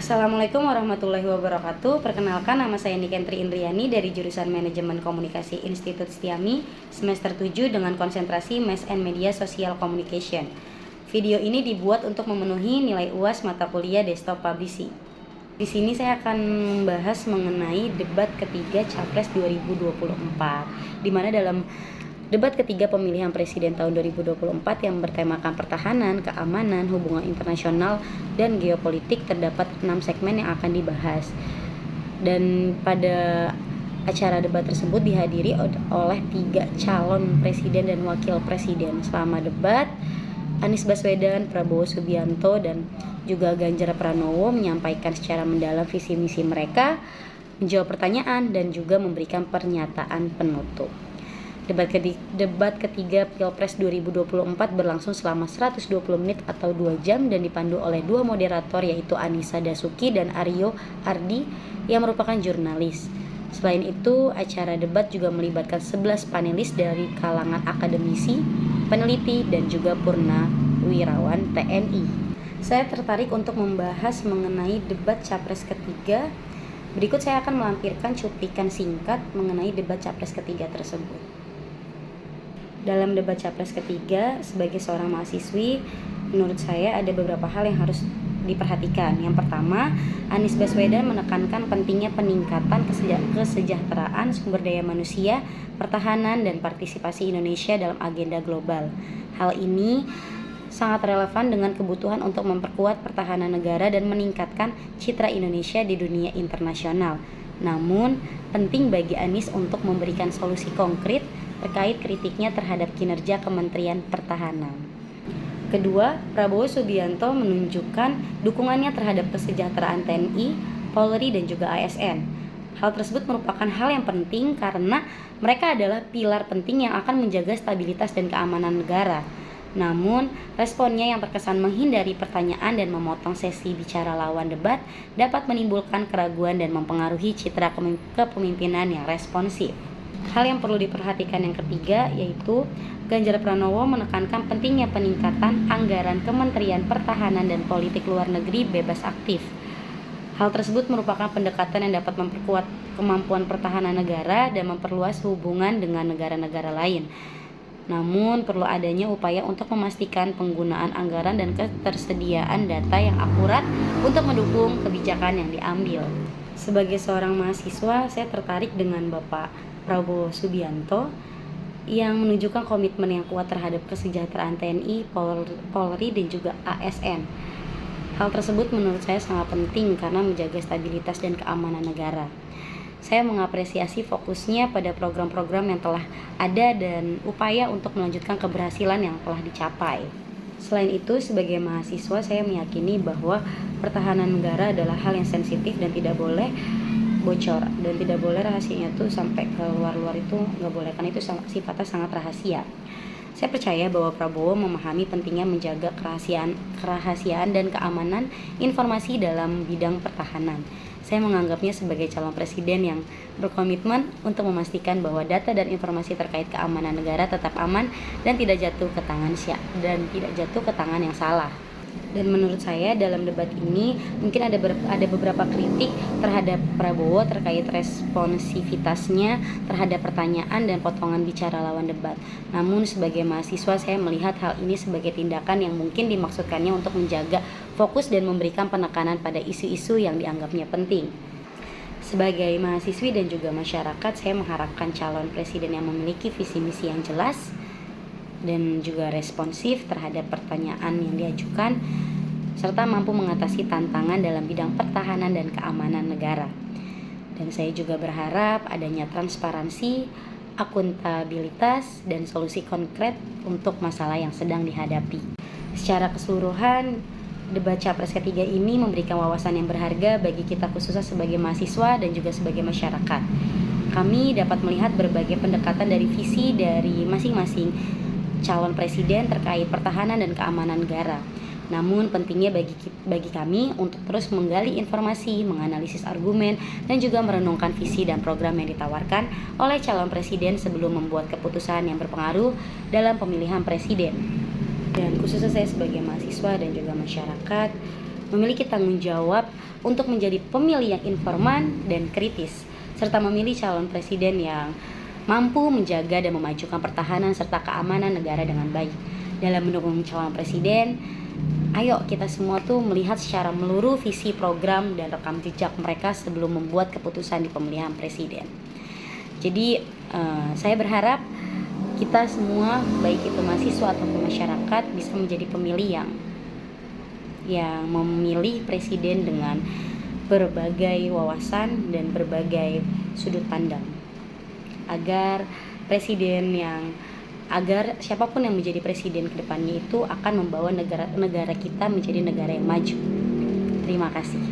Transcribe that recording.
Assalamualaikum warahmatullahi wabarakatuh. Perkenalkan, nama saya Nikentri Indriani dari jurusan Manajemen Komunikasi Institut Setiami semester 7 dengan konsentrasi Mass and Media Social Communication. Video ini dibuat untuk memenuhi nilai UAS mata kuliah Desktop Publishing. Di sini saya akan membahas mengenai debat ketiga Capres 2024, di mana dalam debat ketiga pemilihan presiden tahun 2024 yang bertemakan pertahanan, keamanan, hubungan internasional, dan geopolitik terdapat 6 segmen yang akan dibahas. Dan pada acara debat tersebut dihadiri oleh 3 calon presiden dan wakil presiden. Selama debat, Anies Baswedan, Prabowo Subianto, dan juga Ganjar Pranowo menyampaikan secara mendalam visi misi mereka, menjawab pertanyaan, dan juga memberikan pernyataan penutup. Debat ketiga Pilpres 2024 berlangsung selama 120 menit atau 2 jam dan dipandu oleh 2 moderator, yaitu Anissa Dasuki dan Aryo Ardi yang merupakan jurnalis. Selain itu, acara debat juga melibatkan 11 panelis dari kalangan akademisi, peneliti, dan juga purnawirawan TNI. Saya tertarik untuk membahas mengenai debat Capres ketiga. Berikut saya akan melampirkan cuplikan singkat mengenai debat Capres ketiga tersebut. Dalam debat Capres ketiga, sebagai seorang mahasiswi, menurut saya ada beberapa hal yang harus diperhatikan. Yang pertama, Anies Baswedan menekankan pentingnya peningkatan kesejahteraan sumber daya manusia, pertahanan, dan partisipasi Indonesia dalam agenda global. Hal ini sangat relevan dengan kebutuhan untuk memperkuat pertahanan negara dan meningkatkan citra Indonesia di dunia internasional. Namun, penting bagi Anies untuk memberikan solusi konkret terkait kritiknya terhadap kinerja Kementerian Pertahanan. Kedua, Prabowo Subianto menunjukkan dukungannya terhadap kesejahteraan TNI, Polri, dan juga ASN. Hal tersebut merupakan hal yang penting karena mereka adalah pilar penting yang akan menjaga stabilitas dan keamanan negara. Namun, responnya yang terkesan menghindari pertanyaan dan memotong sesi bicara lawan debat dapat menimbulkan keraguan dan mempengaruhi citra kepemimpinan yang responsif. Hal yang perlu diperhatikan yang ketiga yaitu Ganjar Pranowo menekankan pentingnya peningkatan anggaran Kementerian Pertahanan dan politik luar negeri bebas aktif. Hal tersebut merupakan pendekatan yang dapat memperkuat kemampuan pertahanan negara dan memperluas hubungan dengan negara-negara lain. Namun perlu adanya upaya untuk memastikan penggunaan anggaran dan ketersediaan data yang akurat untuk mendukung kebijakan yang diambil. Sebagai seorang mahasiswa, saya tertarik dengan Bapak Prabowo Subianto yang menunjukkan komitmen yang kuat terhadap kesejahteraan TNI, Polri, dan juga ASN. Hal tersebut menurut saya sangat penting karena menjaga stabilitas dan keamanan negara. Saya mengapresiasi fokusnya pada program-program yang telah ada dan upaya untuk melanjutkan keberhasilan yang telah dicapai. Selain itu, sebagai mahasiswa saya meyakini bahwa pertahanan negara adalah hal yang sensitif dan tidak boleh bocor, dan tidak boleh rahasianya tuh sampai ke luar-luar, itu nggak boleh karena itu sifatnya sangat rahasia. Saya percaya bahwa Prabowo memahami pentingnya menjaga kerahasiaan dan keamanan informasi dalam bidang pertahanan. Saya menganggapnya sebagai calon presiden yang berkomitmen untuk memastikan bahwa data dan informasi terkait keamanan negara tetap aman dan tidak jatuh ke tangan yang salah. Dan menurut saya dalam debat ini mungkin ada beberapa kritik terhadap Prabowo terkait responsivitasnya terhadap pertanyaan dan potongan bicara lawan debat. Namun sebagai mahasiswa saya melihat hal ini sebagai tindakan yang mungkin dimaksudkannya untuk menjaga fokus dan memberikan penekanan pada isu-isu yang dianggapnya penting. Sebagai mahasiswi dan juga masyarakat, saya mengharapkan calon presiden yang memiliki visi misi yang jelas dan juga responsif terhadap pertanyaan yang diajukan, serta mampu mengatasi tantangan dalam bidang pertahanan dan keamanan negara. Dan saya juga berharap adanya transparansi, akuntabilitas, dan solusi konkret untuk masalah yang sedang dihadapi. Secara keseluruhan, debat Capres ketiga ini memberikan wawasan yang berharga bagi kita khususnya sebagai mahasiswa dan juga sebagai masyarakat. Kami dapat melihat berbagai pendekatan dari visi dari masing-masing calon presiden terkait pertahanan dan keamanan negara. Namun pentingnya bagi kami untuk terus menggali informasi, menganalisis argumen, dan juga merenungkan visi dan program yang ditawarkan oleh calon presiden sebelum membuat keputusan yang berpengaruh dalam pemilihan presiden. Dan khususnya saya sebagai mahasiswa dan juga masyarakat, memiliki tanggung jawab untuk menjadi pemilih yang informan dan kritis, serta memilih calon presiden yang mampu menjaga dan memajukan pertahanan serta keamanan negara dengan baik. Dalam mendukung calon presiden, ayo kita semua tuh melihat secara menyeluruh visi, program, dan rekam jejak mereka sebelum membuat keputusan di pemilihan presiden. Jadi saya berharap kita semua, baik itu mahasiswa ataupun masyarakat, bisa menjadi pemilih yang memilih presiden dengan berbagai wawasan dan berbagai sudut pandang, agar siapapun yang menjadi presiden ke depannya itu akan membawa negara kita menjadi negara yang maju. Terima kasih.